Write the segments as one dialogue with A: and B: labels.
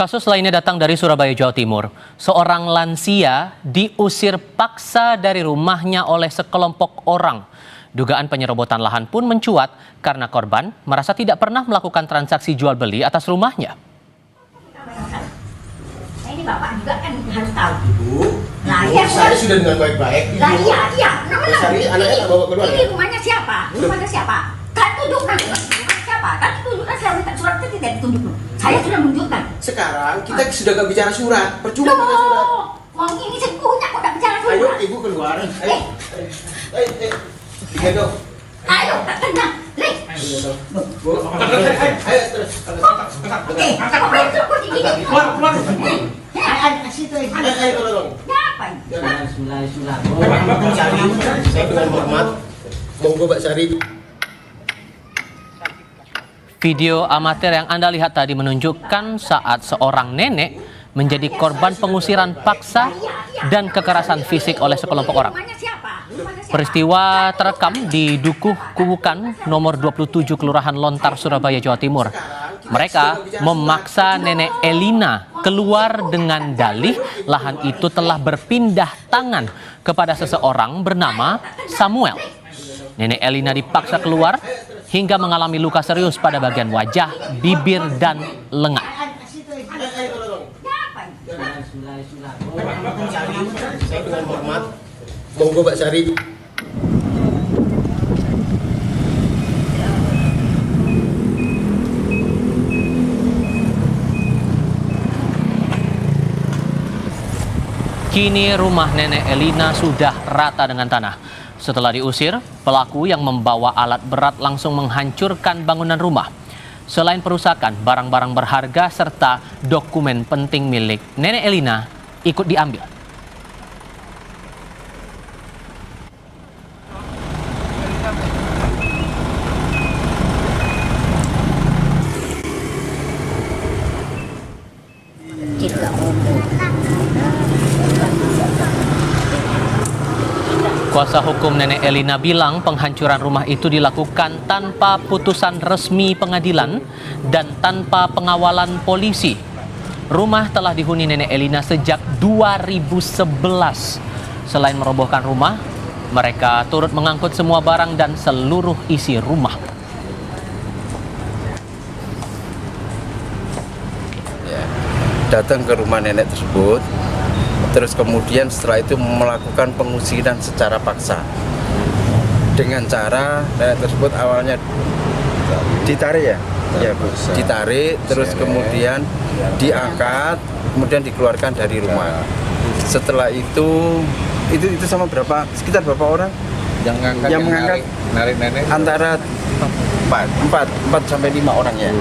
A: Kasus lainnya datang dari Surabaya, Jawa Timur. Seorang lansia diusir paksa dari rumahnya oleh sekelompok orang. Dugaan penyerobotan lahan pun mencuat karena korban merasa tidak pernah melakukan transaksi jual beli atas rumahnya.
B: Ini Bapak juga kan harus tahu.
C: Ibu,
B: Lah iya,
C: saya sudah dengan baik-baik.
B: Lah iya.
C: Sari, anaknya tak bawa keluar
B: Ini
C: ya?
B: rumahnya siapa? Rumahnya siapa? Kan tunjukkan rumahnya siapa? Kan tunjukkan, saya minta suratnya tidak ditunjuk. Saya sudah menunjukkan.
C: Sekarang kita sudah gak bicara surat. Percuma kita surat.
B: Loh, wong ini saya punya kok tak bicara surat.
C: Ayo ibu keluar. Ayo. Digendong.
B: Ayo, tak tenang. Leh.
C: Bu. Ayo terus.
B: Oke, apa itu kok gini?
C: Keluar.
B: Ayo, situ.
C: Ayo tolong.
B: Apa ini?
C: Mbak Sari, saya dengan hormat. Monggo Mbak Sari.
A: Video amatir yang Anda lihat tadi menunjukkan saat seorang nenek menjadi korban pengusiran paksa dan kekerasan fisik oleh sekelompok orang.
B: Rumahnya siapa?
A: Peristiwa terekam di Dukuh Kubukan nomor 27 Kelurahan Lontar, Surabaya, Jawa Timur. Mereka memaksa nenek Elina keluar dengan dalih lahan itu telah berpindah tangan kepada seseorang bernama Samuel. Nenek Elina dipaksa keluar hingga mengalami luka serius pada bagian wajah, bibir, dan lengan.
C: Saya dengan hormat. Monggo Mbak Sari.
A: Kini rumah nenek Elina sudah rata dengan tanah. Setelah diusir, pelaku yang membawa alat berat langsung menghancurkan bangunan rumah. Selain perusakan, barang-barang berharga serta dokumen penting milik nenek Elina ikut diambil. Kuasa hukum nenek Elina bilang penghancuran rumah itu dilakukan tanpa putusan resmi pengadilan dan tanpa pengawalan polisi. Rumah telah dihuni nenek Elina sejak 2011. Selain merobohkan rumah, mereka turut mengangkut semua barang dan seluruh isi rumah.
D: Datang ke rumah nenek tersebut, terus kemudian setelah itu melakukan pengusiran secara paksa dengan cara nenek tersebut awalnya ditarik ya Bu, ditarik terus kemudian diangkat kemudian dikeluarkan dari rumah. Setelah itu sama sekitar berapa orang
E: yang
D: mengangkat
E: narik nenek
D: antara 4 sampai 5 orang ya.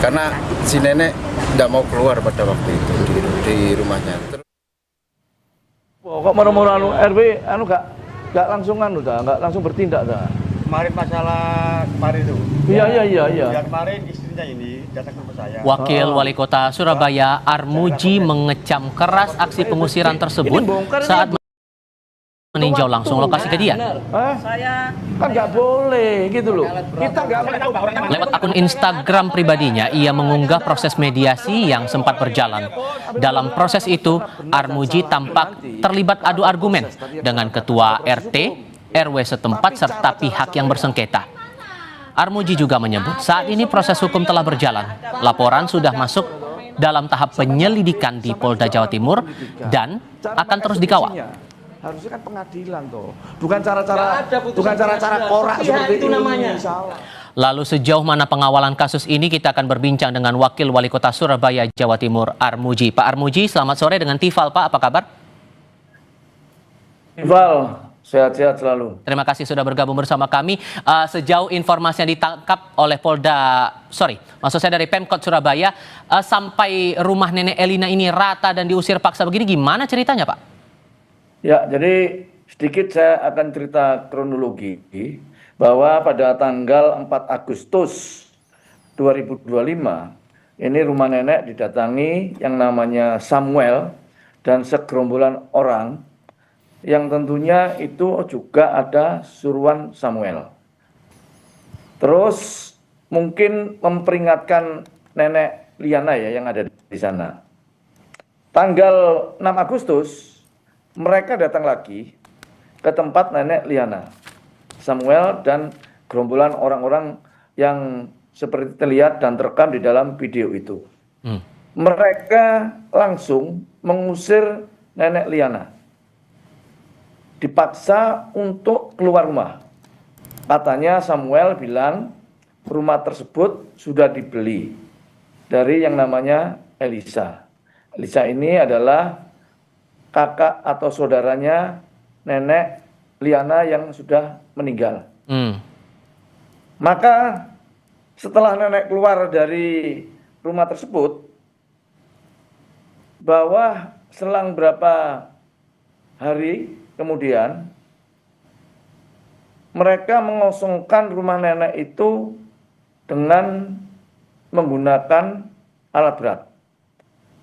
D: Karena si nenek tidak mau keluar pada waktu itu di rumahnya.
F: Kok marah-marah RW gak langsung gak langsung bertindak dah.
E: kemarin masalah kemarin itu.
F: Iya.
E: Ya kemarin istrinya ini datang ke rumah saya.
A: Wakil Wali Kota Surabaya Armuji mengecam keras aksi pengusiran tersebut saat meninjau langsung lokasi kejadian.
F: Saya kan nggak boleh gitu loh. Kita nggak
A: Lewat akun Instagram pribadinya, ia mengunggah proses mediasi yang sempat berjalan. Dalam proses itu, Armuji tampak terlibat adu argumen dengan ketua RT, RW setempat serta pihak yang bersengketa. Armuji juga menyebut saat ini proses hukum telah berjalan. Laporan sudah masuk dalam tahap penyelidikan di Polda Jawa Timur dan akan terus dikawal.
F: Harusnya kan pengadilan toh, bukan cara-cara korak seperti itu namanya.
A: Lalu sejauh mana pengawalan kasus ini, kita akan berbincang dengan Wakil Wali Kota Surabaya, Jawa Timur, Armuji. Pak Armuji, selamat sore dengan Tifal, Pak. Apa kabar?
F: Tifal, sehat-sehat selalu.
A: Terima kasih sudah bergabung bersama kami. Sejauh informasi yang ditangkap oleh maksud saya dari Pemkot Surabaya, sampai rumah nenek Elina ini rata dan diusir paksa begini, gimana ceritanya, Pak?
F: Ya, jadi sedikit saya akan cerita kronologi bahwa pada tanggal 4 Agustus 2025 ini rumah nenek didatangi yang namanya Samuel dan segerombolan orang yang tentunya itu juga ada suruhan Samuel. Terus mungkin memperingatkan nenek Liana ya yang ada di sana. Tanggal 6 Agustus mereka datang lagi ke tempat nenek Liana. Samuel dan gerombolan orang-orang yang seperti terlihat dan terekam di dalam video itu. Mereka langsung mengusir nenek Liana. Dipaksa untuk keluar rumah. Katanya Samuel bilang rumah tersebut sudah dibeli dari yang namanya Elisa. Elisa ini adalah kakak atau saudaranya nenek Liana yang sudah meninggal. Maka setelah nenek keluar dari rumah tersebut, bahwa selang berapa hari kemudian mereka mengosongkan rumah nenek itu dengan menggunakan alat berat.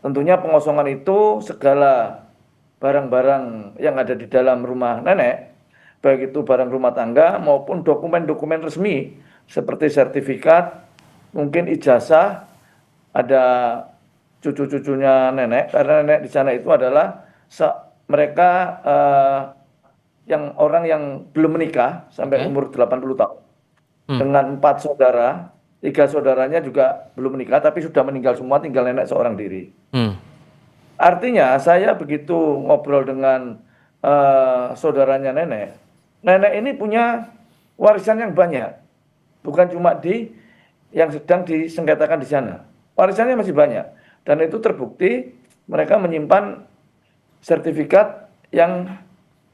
F: Tentunya pengosongan itu segala barang-barang yang ada di dalam rumah nenek, baik itu barang rumah tangga maupun dokumen-dokumen resmi seperti sertifikat, mungkin ijazah, ada cucu-cucunya nenek, karena nenek di sana itu adalah mereka yang orang yang belum menikah sampai umur 80 tahun. Dengan 4 saudara, 3 saudaranya juga belum menikah tapi sudah meninggal semua, tinggal nenek seorang diri. Artinya saya begitu ngobrol dengan saudaranya nenek, nenek ini punya warisan yang banyak, bukan cuma yang sedang disengketakan di sana. Warisannya masih banyak dan itu terbukti mereka menyimpan sertifikat yang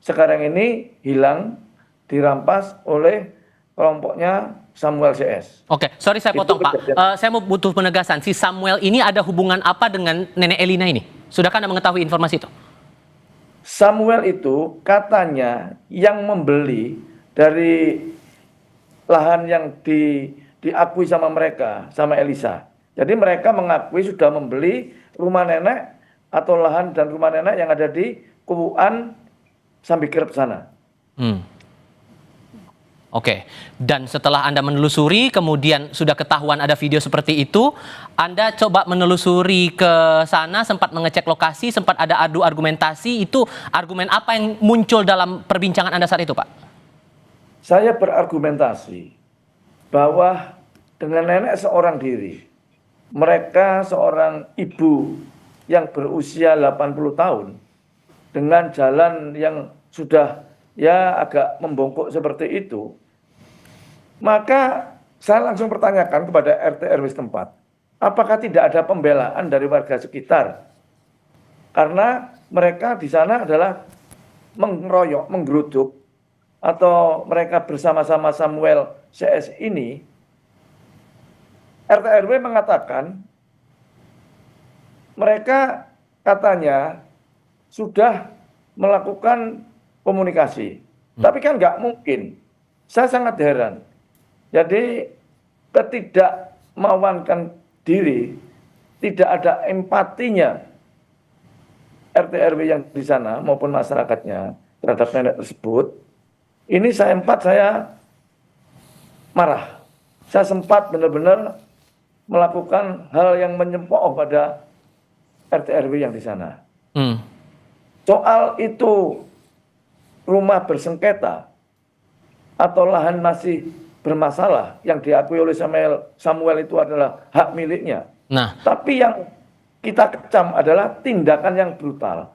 F: sekarang ini hilang, dirampas oleh kelompoknya Samuel CS.
A: Oke, sorry saya potong Pak. Saya mau butuh penegasan. Si Samuel ini ada hubungan apa dengan nenek Elina ini? Sudahkah Anda mengetahui informasi itu?
F: Samuel itu katanya yang membeli dari lahan yang diakui sama mereka, sama Elisa. Jadi mereka mengakui sudah membeli rumah nenek atau lahan dan rumah nenek yang ada di Kubuan Sambikirep sana.
A: Oke, dan setelah Anda menelusuri, kemudian sudah ketahuan ada video seperti itu, Anda coba menelusuri ke sana, sempat mengecek lokasi, sempat ada adu argumentasi, itu argumen apa yang muncul dalam perbincangan Anda saat itu, Pak?
F: Saya berargumentasi bahwa dengan nenek seorang diri, mereka seorang ibu yang berusia 80 tahun, dengan jalan yang sudah ya agak membongkok seperti itu, maka saya langsung pertanyakan kepada RT RW setempat, apakah tidak ada pembelaan dari warga sekitar? Karena mereka di sana adalah mengeroyok, menggeruduk, atau mereka bersama-sama Samuel CS ini. RT RW mengatakan mereka katanya sudah melakukan komunikasi. Tapi kan nggak mungkin. Saya sangat heran. Jadi ketidakmauan diri, tidak ada empatinya RT RW yang di sana maupun masyarakatnya terhadap nenek tersebut. Ini saya marah. Saya sempat benar-benar melakukan hal yang menyempok pada RT RW yang di sana. Soal itu rumah bersengketa atau lahan masih bermasalah yang diakui oleh Samuel itu adalah hak miliknya. Nah, tapi yang kita kecam adalah tindakan yang brutal,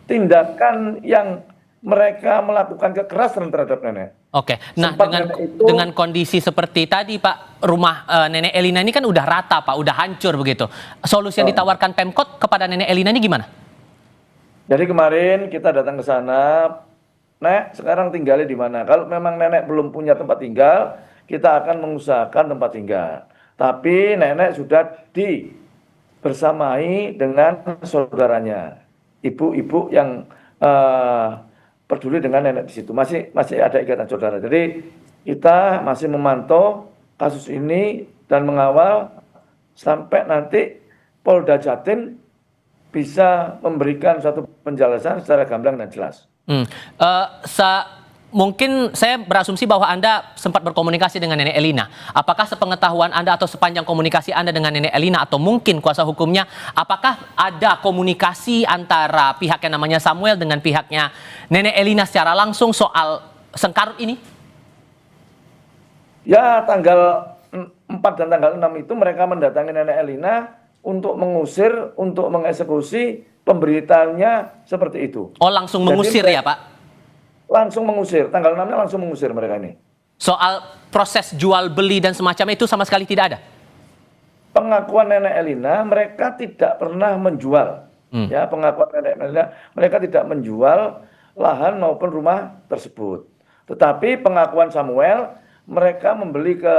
F: tindakan yang mereka melakukan kekerasan terhadap nenek.
A: Oke, nah dengan kondisi seperti tadi Pak, rumah nenek Elina ini kan udah rata Pak, udah hancur begitu. Solusi yang ditawarkan Pemkot kepada nenek Elina ini gimana?
F: Jadi kemarin kita datang ke sana, Nek, sekarang tinggalnya di mana? Kalau memang nenek belum punya tempat tinggal, kita akan mengusahakan tempat tinggal. Tapi nenek sudah bersamai dengan saudaranya, ibu-ibu yang peduli dengan nenek di situ. Masih ada ikatan saudara. Jadi kita masih memantau kasus ini dan mengawal sampai nanti Polda Jatim bisa memberikan satu penjelasan secara gamblang dan jelas.
A: mungkin saya berasumsi bahwa Anda sempat berkomunikasi dengan Nenek Elina. Apakah sepengetahuan Anda atau sepanjang komunikasi Anda dengan Nenek Elina atau mungkin kuasa hukumnya, apakah ada komunikasi antara pihak yang namanya Samuel dengan pihaknya Nenek Elina secara langsung soal sengkarut ini?
F: Ya, tanggal 4 dan tanggal 6 itu mereka mendatangi Nenek Elina untuk mengusir, untuk mengeksekusi, pemberitaannya seperti itu.
A: Oh, langsung
F: Jadi
A: mengusir ya, Pak?
F: Langsung mengusir, tanggal 6-nya langsung mengusir mereka ini.
A: Soal proses jual beli dan semacam itu sama sekali tidak ada?
F: Pengakuan Nenek Elina, mereka tidak pernah menjual. Ya, pengakuan Nenek Elina, mereka tidak menjual lahan maupun rumah tersebut. Tetapi pengakuan Samuel, mereka membeli ke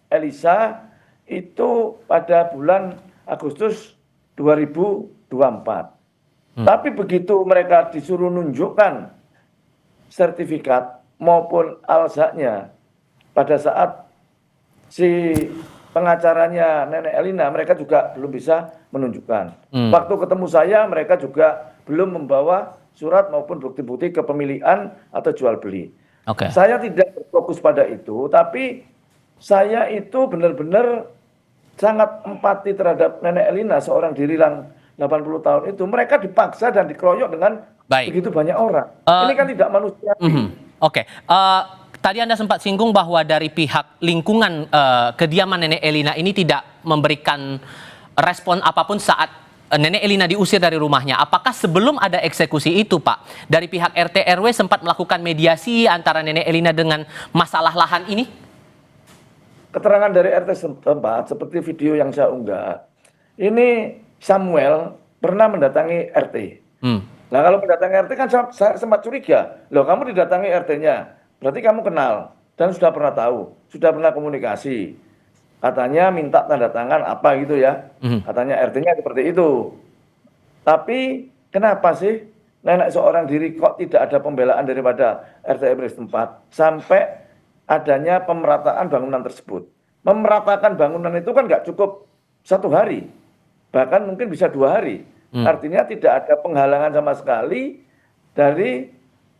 F: Elisa itu pada bulan Agustus 2024. Tapi begitu mereka disuruh nunjukkan sertifikat maupun alzaknya pada saat si pengacaranya Nenek Elina, mereka juga belum bisa menunjukkan. Waktu ketemu saya, mereka juga belum membawa surat maupun bukti-bukti kepemilikan atau jual beli.
A: Oke.
F: Saya tidak berfokus pada itu, tapi saya itu benar-benar sangat empati terhadap Nenek Elina, seorang diri yang 80 tahun itu. Mereka dipaksa dan dikeroyok dengan begitu banyak orang. Ini kan tidak manusiawi.
A: Oke. Tadi Anda sempat singgung bahwa dari pihak lingkungan kediaman Nenek Elina ini tidak memberikan respon apapun saat Nenek Elina diusir dari rumahnya. Apakah sebelum ada eksekusi itu, Pak, dari pihak RT RW sempat melakukan mediasi antara Nenek Elina dengan masalah lahan ini?
F: Keterangan dari RT setempat seperti video yang saya unggah, ini Samuel pernah mendatangi RT. Nah, kalau mendatangi RT kan saya sempat curiga, loh kamu didatangi RT-nya, berarti kamu kenal dan sudah pernah tahu, sudah pernah komunikasi. Katanya minta tanda tangan apa gitu ya, katanya RT-nya seperti itu. Tapi kenapa sih nenek seorang diri kok tidak ada pembelaan daripada RT RW setempat sampai adanya pemerataan bangunan tersebut. Memeratakan bangunan itu kan nggak cukup 1 hari, bahkan mungkin bisa 2 hari. Artinya tidak ada penghalangan sama sekali dari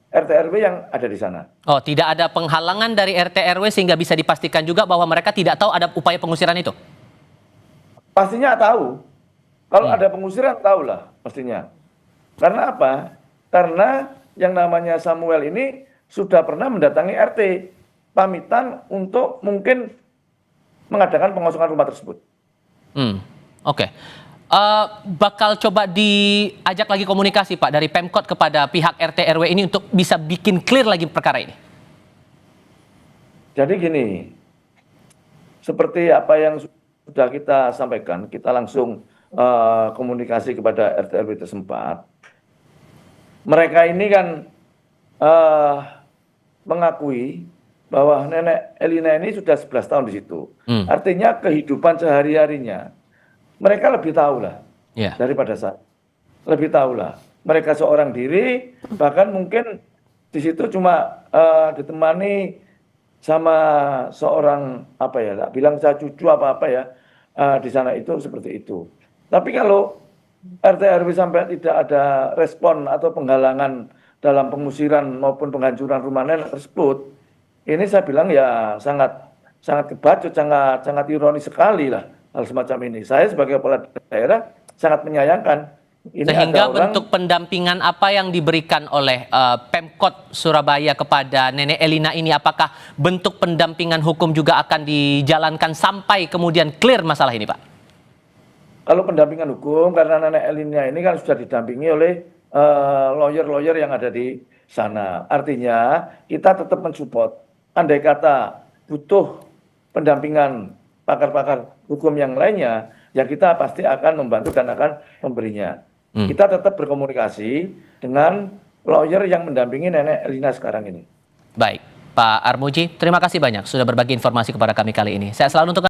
F: RT RW yang ada di sana.
A: Oh, tidak ada penghalangan dari RT RW sehingga bisa dipastikan juga bahwa mereka tidak tahu ada upaya pengusiran itu?
F: Pastinya tahu. Kalau ada pengusiran tahulah pastinya. Karena apa? Karena yang namanya Samuel ini sudah pernah mendatangi RT, pamitan untuk mungkin mengadakan pengosongan rumah tersebut.
A: Oke. Bakal coba diajak lagi komunikasi, Pak, dari Pemkot kepada pihak RT RW ini untuk bisa bikin clear lagi perkara ini.
F: Jadi gini, seperti apa yang sudah kita sampaikan, kita langsung komunikasi kepada RT RW setempat. Mereka ini kan mengakui bahwa Nenek Elina ini sudah 11 tahun di situ. Artinya kehidupan sehari-harinya mereka lebih tahu lah daripada saya. Lebih tahu lah. Mereka seorang diri, bahkan mungkin di situ cuma ditemani sama seorang apa ya, tak bilang saya cucu apa-apa ya, di sana itu seperti itu. Tapi kalau RT RW sampai tidak ada respon atau penghalangan dalam pengusiran maupun penghancuran rumah nenek tersebut, ini saya bilang ya sangat kebacut, sangat ironis sekali lah hal semacam ini. Saya sebagai kepala daerah sangat menyayangkan. Ini
A: sehingga bentuk pendampingan apa yang diberikan oleh Pemkot Surabaya kepada Nenek Elina ini, apakah bentuk pendampingan hukum juga akan dijalankan sampai kemudian clear masalah ini, Pak?
F: Kalau pendampingan hukum, karena Nenek Elina ini kan sudah didampingi oleh lawyer-lawyer yang ada di sana. Artinya kita tetap mensupport. Andai kata butuh pendampingan pakar-pakar hukum yang lainnya, ya kita pasti akan membantu dan akan memberinya. Kita tetap berkomunikasi dengan lawyer yang mendampingi Nenek Elina sekarang ini.
A: Baik, Pak Armuji, terima kasih banyak sudah berbagi informasi kepada kami kali ini. Saya selalu untuk